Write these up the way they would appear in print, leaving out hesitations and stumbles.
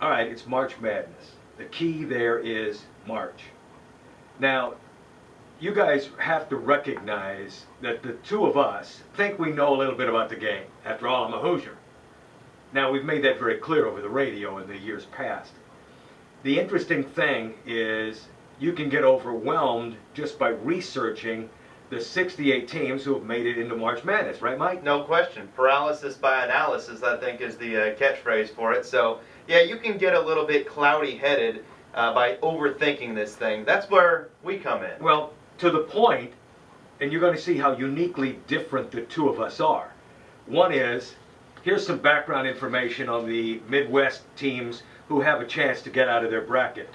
All right, it's March Madness. The key there is March. Now, you guys have to recognize that the two of us think we know a little bit about the game. After all, I'm a Hoosier. Now, we've made that very clear over the radio in the years past. The interesting thing is you can get overwhelmed just by researching the 68 teams who have made it into March Madness, right, Mike? No question. Paralysis by analysis, I think, is the catchphrase for it. So, yeah, you can get a little bit cloudy-headed by overthinking this thing. That's where we come in. Well, to the point, and you're going to see how uniquely different the two of us are. One is, here's some background information on the Midwest teams who have a chance to get out of their bracket.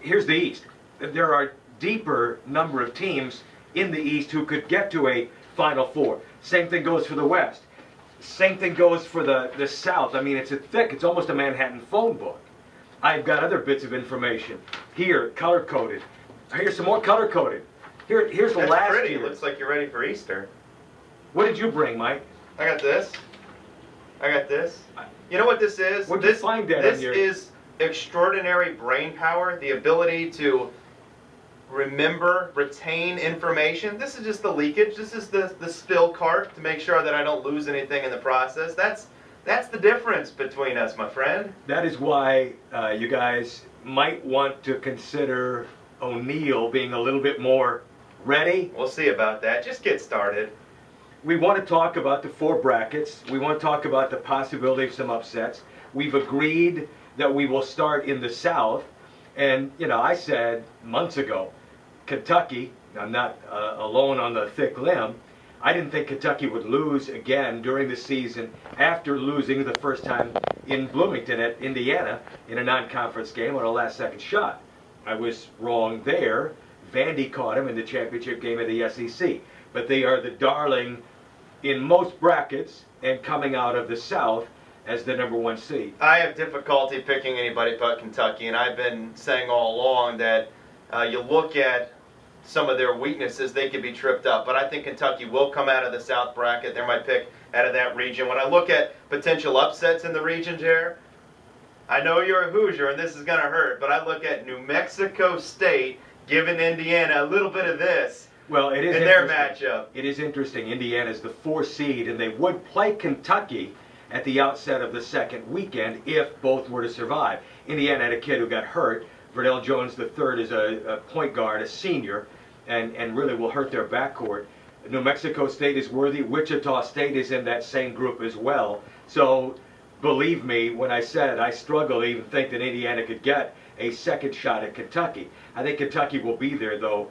Here's the East. There are deeper number of teams in the East who could get to a Final Four. Same thing goes for the West. Same thing goes for the South. I mean, it's it's almost a Manhattan phone book. I've got other bits of information here, color-coded. Here's some more color-coded. Here's the That's last pretty. year. Looks like you're ready for Easter. What did you bring, Mike? I got this. I got this. You know what this is? Where'd you find that This on your... is extraordinary brain power, the ability to remember, retain information. This is just the leakage. This is the spill cart to make sure that I don't lose anything in the process. That's the difference between us, my friend. That is why you guys might want to consider O'Neill being a little bit more ready. We'll see about that. Just get started. We want to talk about the four brackets. We want to talk about the possibility of some upsets. We've agreed that we will start in the South. And, you know, I said months ago, Kentucky, I'm not alone on the thick limb, I didn't think Kentucky would lose again during the season after losing the first time in Bloomington at Indiana in a non-conference game on a last-second shot. I was wrong there. Vandy caught him in the championship game of the SEC. But they are the darling in most brackets and coming out of the South as the #1 seed. I have difficulty picking anybody but Kentucky, and I've been saying all along that you look at some of their weaknesses, they could be tripped up. But I think Kentucky will come out of the South bracket. They're my pick out of that region. When I look at potential upsets in the region, Jer, I know you're a Hoosier, and this is going to hurt, but I look at New Mexico State giving Indiana a little bit of this. Well, it is in their matchup. It is interesting. Indiana is the 4th seed, and they would play Kentucky at the outset of the second weekend if both were to survive. Indiana had a kid who got hurt. Verdell Jones III is a point guard, a senior, and really will hurt their backcourt. New Mexico State is worthy. Wichita State is in that same group as well. So believe me when I said I struggle to even think that Indiana could get a second shot at Kentucky. I think Kentucky will be there, though,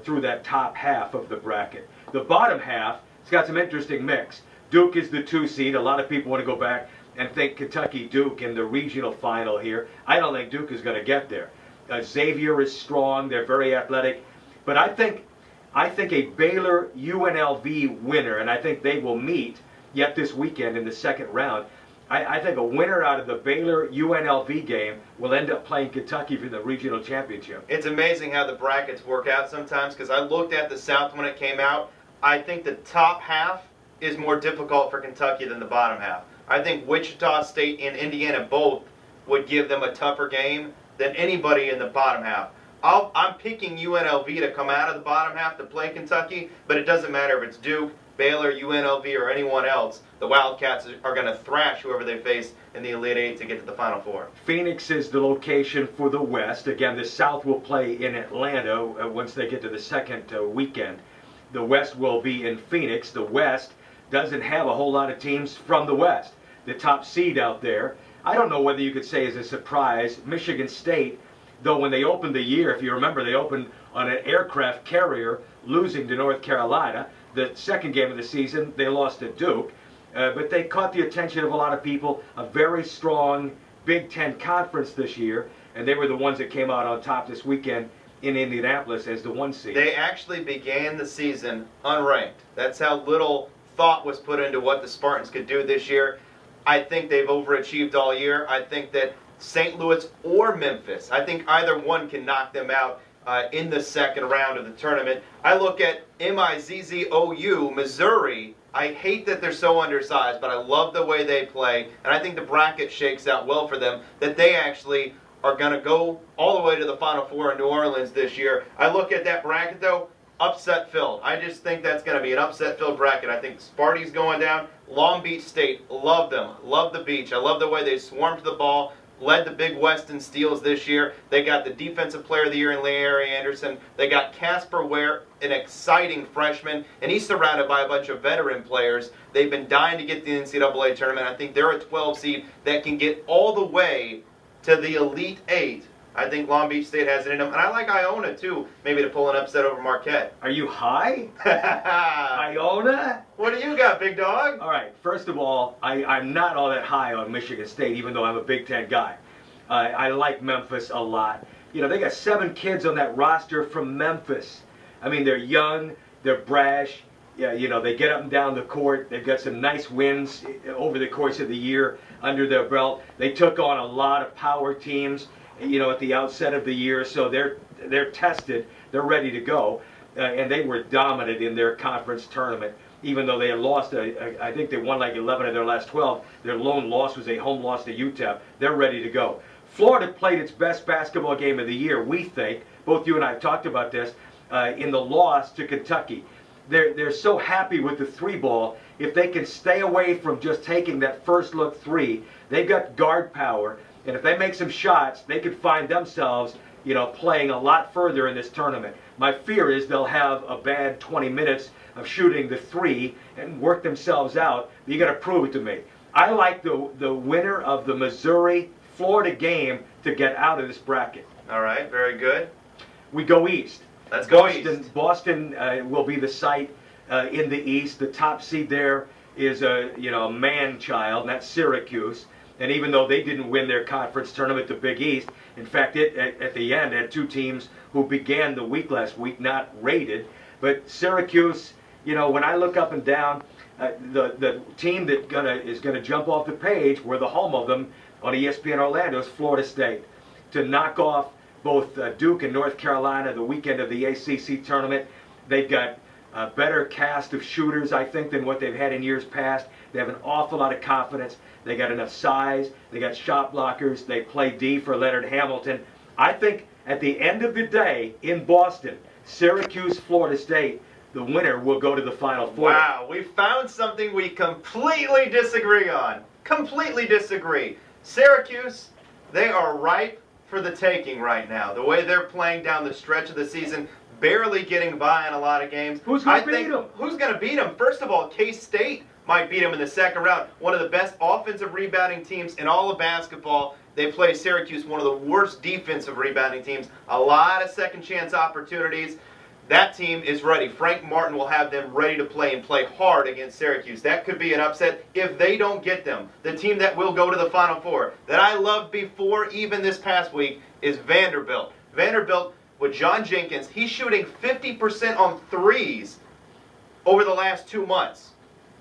through that top half of the bracket. The bottom half, it's got some interesting mix. Duke is the 2 seed. A lot of people want to go back and think Kentucky-Duke in the regional final here. I don't think Duke is going to get there. Xavier is strong. They're very athletic. But I think a Baylor-UNLV winner, and I think they will meet yet this weekend in the second round. I think a winner out of the Baylor-UNLV game will end up playing Kentucky for the regional championship. It's amazing how the brackets work out sometimes, because I looked at the South when it came out. I think the top half is more difficult for Kentucky than the bottom half. I think Wichita State and Indiana both would give them a tougher game than anybody in the bottom half. I'm picking UNLV to come out of the bottom half to play Kentucky, but it doesn't matter if it's Duke, Baylor, UNLV, or anyone else. The Wildcats are going to thrash whoever they face in the Elite Eight to get to the Final Four. Phoenix is the location for the West. Again, the South will play in Atlanta once they get to the second weekend. The West will be in Phoenix. The West doesn't have a whole lot of teams from the West. The top seed out there, I don't know whether you could say is a surprise, Michigan State, though when they opened the year, if you remember, they opened on an aircraft carrier, losing to North Carolina. The second game of the season, they lost to Duke. But they caught the attention of a lot of people. A very strong Big Ten conference this year, and they were the ones that came out on top this weekend in Indianapolis as the 1 seed. They actually began the season unranked. That's how little thought was put into what the Spartans could do this year. I think they've overachieved all year. I think that St. Louis or Memphis, I think either one can knock them out in the second round of the tournament. I look at MIZZOU, Missouri. I hate that they're so undersized, but I love the way they play, and I think the bracket shakes out well for them, that they actually are going to go all the way to the Final Four in New Orleans this year. I look at that bracket, though, upset filled. I just think that's going to be an upset filled bracket. I think Sparty's going down. Long Beach State, love them. Love the beach. I love the way they swarmed the ball. Led the Big West in steals this year. They got the Defensive Player of the Year in Larry Anderson. They got Casper Ware, an exciting freshman, and he's surrounded by a bunch of veteran players. They've been dying to get the NCAA tournament. I think they're a 12 seed that can get all the way to the Elite Eight. I think Long Beach State has it in them. And I like Iona, too, maybe to pull an upset over Marquette. Are you high? Iona? What do you got, big dog? All right, first of all, I'm not all that high on Michigan State, even though I'm a Big Ten guy. I like Memphis a lot. You know, they got 7 kids on that roster from Memphis. I mean, they're young, they're brash. Yeah, you know, they get up and down the court. They've got some nice wins over the course of the year under their belt. They took on a lot of power teams, you know, at the outset of the year, so they're tested, they're ready to go, and they were dominant in their conference tournament. Even though they had lost, I think they won like 11 of their last 12. Their lone loss was a home loss to UTEP. They're ready to go. Florida played its best basketball game of the year, we think. Both you and I have talked about this, in the loss to Kentucky. They're so happy with the 3-ball. If they can stay away from just taking that first look 3, they've got guard power. And if they make some shots, they could find themselves, you know, playing a lot further in this tournament. My fear is they'll have a bad 20 minutes of shooting the 3 and work themselves out. You got to prove it to me. I like the winner of the Missouri-Florida game to get out of this bracket. All right, very good. We go east. Let's go east. Boston will be the site in the east. The top seed there is a man-child, and that's Syracuse. And even though they didn't win their conference tournament, the Big East, in fact, it at the end had 2 teams who began the week last week not rated. But Syracuse, you know, when I look up and down, the team that is gonna jump off the page, we're the home of them on ESPN Orlando, is Florida State. To knock off both Duke and North Carolina the weekend of the ACC tournament, they've got a better cast of shooters, I think, than what they've had in years past. They have an awful lot of confidence. They got enough size. They got shot blockers. They play D for Leonard Hamilton. I think at the end of the day in Boston, Syracuse, Florida State, the winner will go to the Final Four. Wow, we found something we completely disagree on. Completely disagree. Syracuse, they are ripe for the taking right now. The way they're playing down the stretch of the season, barely getting by in a lot of games. Who's going to beat them? Who's going to beat them? First of all, K-State might beat them in the second round. One of the best offensive rebounding teams in all of basketball. They play Syracuse, one of the worst defensive rebounding teams. A lot of second chance opportunities. That team is ready. Frank Martin will have them ready to play and play hard against Syracuse. That could be an upset if they don't get them. The team that will go to the Final Four, that I loved before even this past week, is Vanderbilt. Vanderbilt, with John Jenkins, he's shooting 50% on threes over the last 2 months.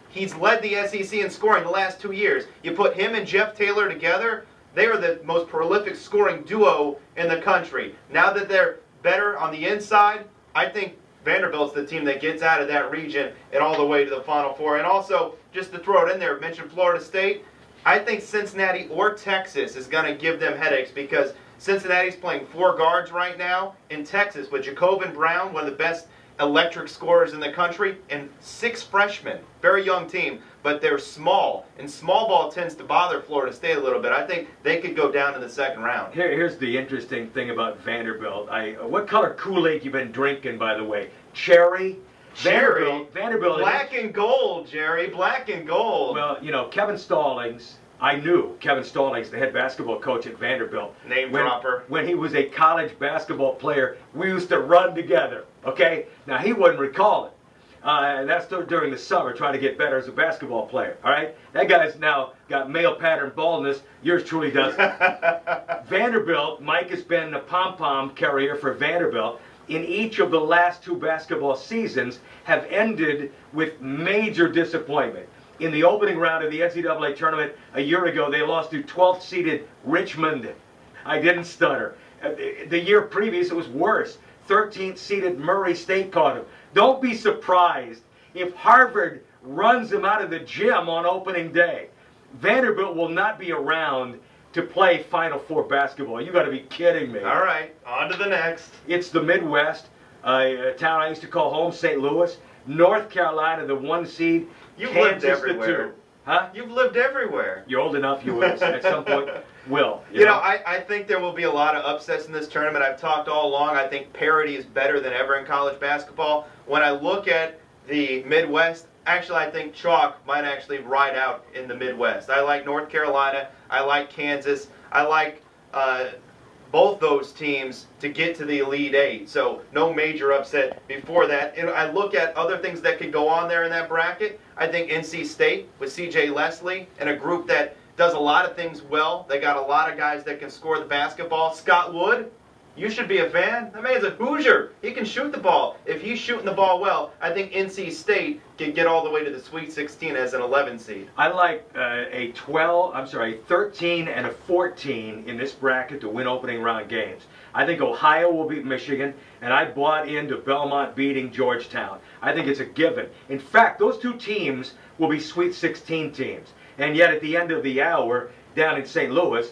He's led the SEC in scoring the last 2 years. You put him and Jeff Taylor together, they are the most prolific scoring duo in the country. Now that they're better on the inside, I think Vanderbilt's the team that gets out of that region and all the way to the Final Four. And also, just to throw it in there, mention Florida State. I think Cincinnati or Texas is going to give them headaches because Cincinnati's playing 4 guards right now in Texas with Jacobin Brown, one of the best electric scorers in the country, and 6 freshmen. Very young team, but they're small, and small ball tends to bother Florida State a little bit. I think they could go down in the second round. Here's the interesting thing about Vanderbilt. What color Kool-Aid you been drinking, by the way? Cherry? Vanderbilt. Black and gold, Jerry. Black and gold. Well, you know, Kevin Stallings. I knew Kevin Stallings, the head basketball coach at Vanderbilt. Name dropper. When he was a college basketball player, we used to run together, okay? Now, he wouldn't recall it. And that's during the summer, trying to get better as a basketball player, all right? That guy's now got male pattern baldness. Yours truly doesn't. Vanderbilt, Mike has been the pom-pom carrier for Vanderbilt. In each of the last 2 basketball seasons have ended with major disappointment. In the opening round of the NCAA tournament a year ago, they lost to 12th-seeded Richmond. I didn't stutter. The year previous, it was worse. 13th seeded Murray State caught him. Don't be surprised if Harvard runs him out of the gym on opening day. Vanderbilt will not be around to play Final Four basketball. You got to be kidding me. All right, on to the next. It's the Midwest, a town I used to call home, St. Louis. North Carolina, the 1 seed. You've lived Kansas, everywhere. the 2. Huh? You've lived everywhere. You're old enough, you will at some point. Will. You know, I think there will be a lot of upsets in this tournament. I've talked all along. I think parity is better than ever in college basketball. When I look at the Midwest, actually, I think chalk might actually ride out in the Midwest. I like North Carolina. I like Kansas. I like both those teams to get to the Elite Eight. So no major upset before that. And I look at other things that could go on there in that bracket. I think NC State with C.J. Leslie and a group that does a lot of things well. They got a lot of guys that can score the basketball. Scott Wood, you should be a fan. That man's a Hoosier. He can shoot the ball. If he's shooting the ball well, I think NC State can get all the way to the Sweet 16 as an 11 seed. I like a 13 and a 14 in this bracket to win opening round games. I think Ohio will beat Michigan, and I bought into Belmont beating Georgetown. I think it's a given. In fact, those 2 teams will be Sweet 16 teams. And yet at the end of the hour, down in St. Louis,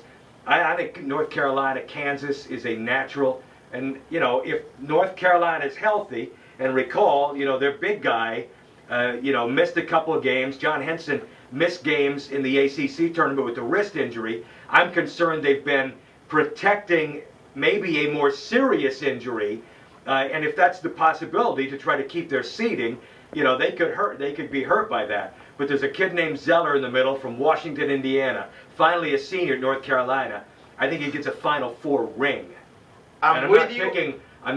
I think North Carolina, Kansas is a natural. And, you know, if North Carolina is healthy, and recall, you know, their big guy, missed a couple of games. John Henson missed games in the ACC tournament with a wrist injury. I'm concerned they've been protecting maybe a more serious injury. And if that's the possibility to try to keep their seeding, you know, they could be hurt by that. But there's a kid named Zeller in the middle from Washington, Indiana, finally a senior at North Carolina. I think he gets a Final Four ring. I'm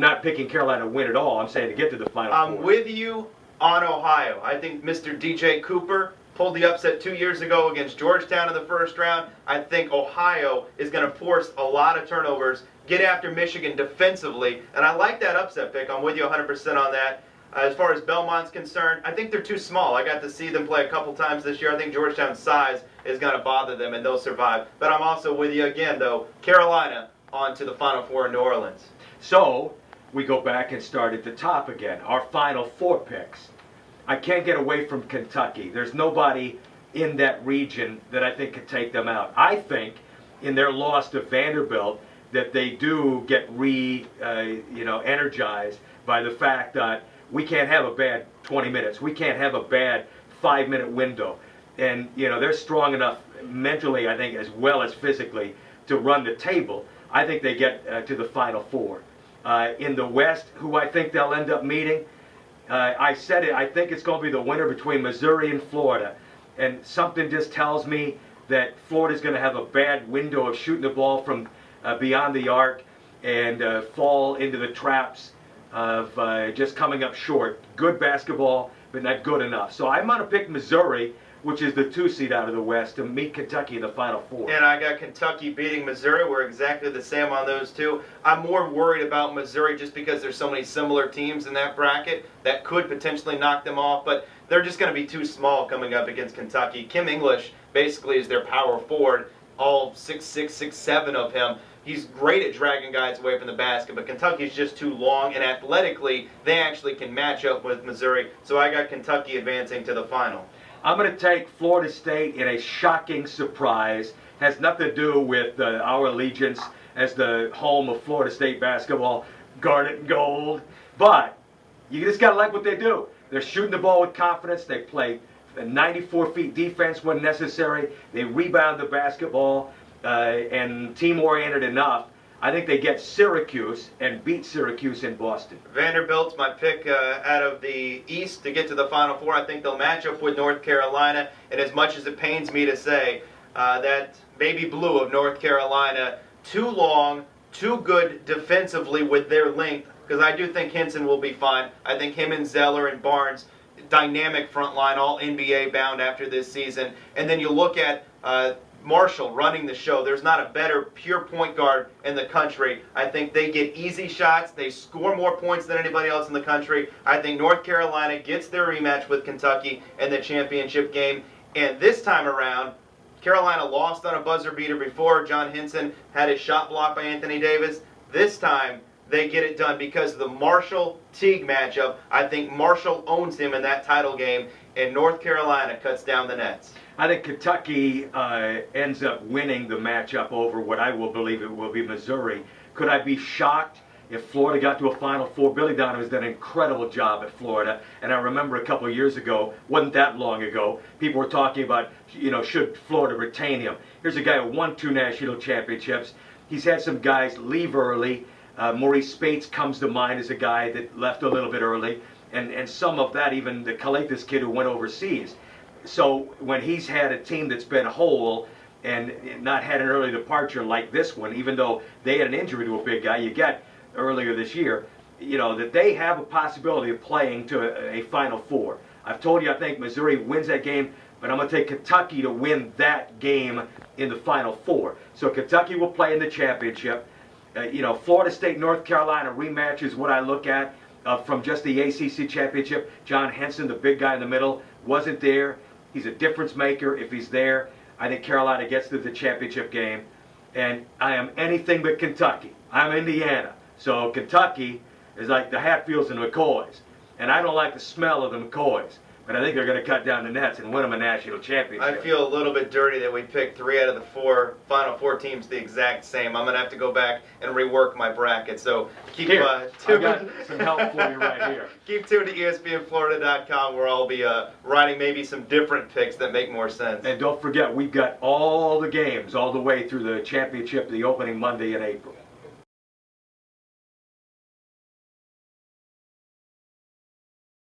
not picking Carolina to win at all. I'm saying to get to the Final Four. I'm with you on Ohio. I think Mr. DJ Cooper pulled the upset 2 years ago against Georgetown in the first round. I think Ohio is going to force a lot of turnovers, get after Michigan defensively, and I like that upset pick. I'm with you 100% on that. As far as Belmont's concerned, I think they're too small. I got to see them play a couple times this year. I think Georgetown's size is going to bother them, and they'll survive. But I'm also with you again, though. Carolina on to the Final Four in New Orleans. So we go back and start at the top again. Our Final Four picks. I can't get away from Kentucky. There's nobody in that region that I think could take them out. I think in their loss to Vanderbilt that they do get energized by the fact that we can't have a bad 20 minutes. We can't have a bad 5-minute window. And, you know, they're strong enough mentally, I think, as well as physically to run the table. I think they get to the Final Four. In the West, who I think they'll end up meeting, I said it, I think it's going to be the winner between Missouri and Florida. And something just tells me that Florida's going to have a bad window of shooting the ball from beyond the arc and fall into the traps of just coming up short. Good basketball, but not good enough. So I'm going to pick Missouri, which is the 2 seed out of the West, to meet Kentucky in the Final Four. And I got Kentucky beating Missouri. We're exactly the same on those two. I'm more worried about Missouri just because there's so many similar teams in that bracket that could potentially knock them off, but they're just going to be too small coming up against Kentucky. Kim English basically is their power forward, all 6'6", 6'7" of him. He's great at dragging guys away from the basket, but Kentucky's just too long, and athletically, they actually can match up with Missouri. So I got Kentucky advancing to the final. I'm going to take Florida State in a shocking surprise. Has nothing to do with our allegiance as the home of Florida State basketball, garnet and gold. But you just got to like what they do. They're shooting the ball with confidence. They play 94 feet defense when necessary. They rebound the basketball. And team-oriented enough, I think they get Syracuse and beat Syracuse in Boston. Vanderbilt's my pick out of the East to get to the Final Four. I think they'll match up with North Carolina. And as much as it pains me to say, that baby blue of North Carolina, too long, too good defensively with their length, because I do think Henson will be fine. I think him and Zeller and Barnes, dynamic front line, all NBA bound after this season. And then you look at Marshall running the show. There's not a better pure point guard in the country. I think they get easy shots. They score more points than anybody else in the country. I think North Carolina gets their rematch with Kentucky in the championship game. And this time around, Carolina lost on a buzzer beater before. John Henson had his shot blocked by Anthony Davis. This time, they get it done because of the Marshall-Teague matchup. I think Marshall owns him in that title game, and North Carolina cuts down the nets. I think Kentucky ends up winning the matchup over what I will believe it will be Missouri. Could I be shocked if Florida got to a Final Four? Billy Donovan's done an incredible job at Florida, and I remember a couple of years ago, wasn't that long ago, people were talking about, should Florida retain him? Here's a guy who won 2 national championships. He's had some guys leave early. Maurice Spates comes to mind as a guy that left a little bit early, and some of that, even the Kalathis kid who went overseas. So when he's had a team that's been whole and not had an early departure like this one, even though they had an injury to a big guy you got earlier this year, that they have a possibility of playing to a Final Four. I've told you I think Missouri wins that game, but I'm going to take Kentucky to win that game in the Final Four. So Kentucky will play in the championship. Florida State, North Carolina rematch is what I look at from just the ACC championship. John Henson, the big guy in the middle, wasn't there. He's a difference maker if he's there. I think Carolina gets to the championship game. And I am anything but Kentucky. I'm Indiana. So Kentucky is like the Hatfields and McCoys. And I don't like the smell of the McCoys. But I think they're going to cut down the nets and win them a national championship. I feel a little bit dirty that we picked 3 out of the 4 Final Four teams the exact same. I'm going to have to go back and rework my bracket. So keep I've got some help for you right here. Keep tuned to ESPNFlorida.com where I'll be writing maybe some different picks that make more sense. And don't forget, we've got all the games all the way through the championship, the opening Monday in April.